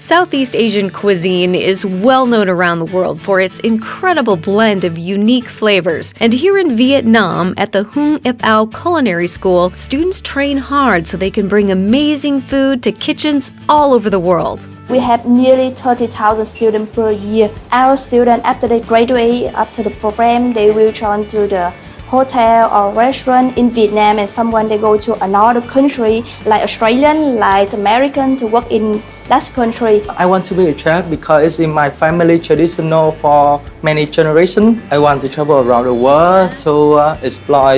Southeast Asian cuisine is well known around the world for its incredible blend of unique flavors. And here in Vietnam, at the Hung Ep Ao Culinary School, students train hard so they can bring amazing food to kitchens all over the world. We have nearly 30,000 students per year. Our students, after they graduate, after the program, they will join to the hotel or restaurant in Vietnam, and someone they go to another country like Australian, like American to work in that country. I want to be a chef because it's in my family traditional for many generations. I want to travel around the world to explore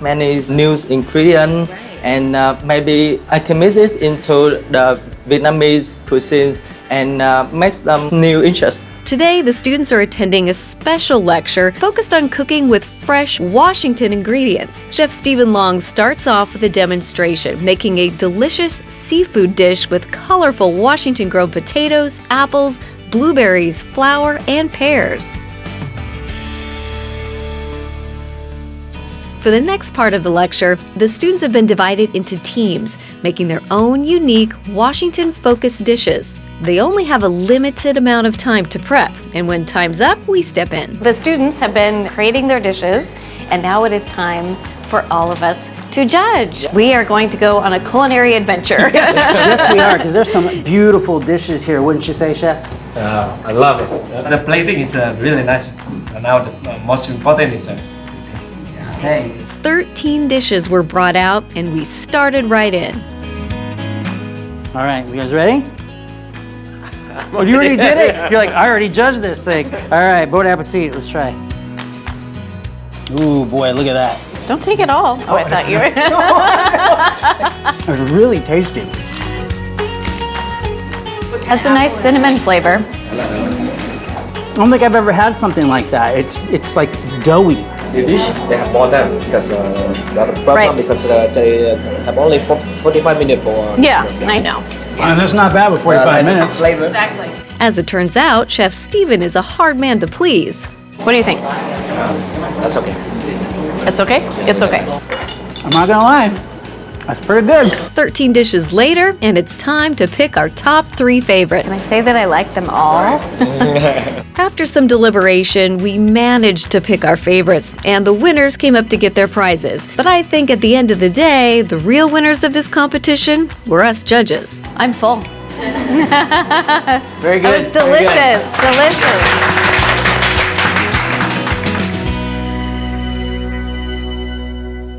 many new ingredients, and maybe I can mix it into the Vietnamese cuisine and make them new interests. Today, the students are attending a special lecture focused on cooking with fresh Washington ingredients. Chef Stephen Long starts off with a demonstration, making a delicious seafood dish with colorful Washington-grown potatoes, apples, blueberries, flour, and pears. For the next part of the lecture, the students have been divided into teams, making their own unique Washington-focused dishes. They only have a limited amount of time to prep, and when time's up, we step in. The students have been creating their dishes, and now it is time for all of us to judge. We are going to go on a culinary adventure. Yes, we are, because there's some beautiful dishes here, wouldn't you say, Chef? I love it. The plating is really nice. And now the most important is Okay. 13 dishes were brought out, and we started right in. All right, you guys ready? Oh, you already did it? You're like, I already judged this thing. All right, bon appetit, let's try. Ooh, boy, look at that. Don't take it all. Oh, I thought you were. It's really tasty. Has a nice cinnamon flavor. I don't think I've ever had something like that. It's like doughy. the dish. They have more time because Right. because they have only 45 minutes for. Yeah, I know. That's not bad with 45 minutes. Flavor. Exactly. As it turns out, Chef Stephen is a hard man to please. What do you think? That's okay. It's okay? It's okay. I'm not gonna lie, that's pretty good. 13 dishes later, and it's time to pick our top 3 Can I favorites. say that I like them all? After some deliberation, we managed to pick our favorites, and the winners came up to get their prizes. But I think at the end of the day, the real winners of this competition were us judges. I'm full. Very It good. was delicious. Delicious.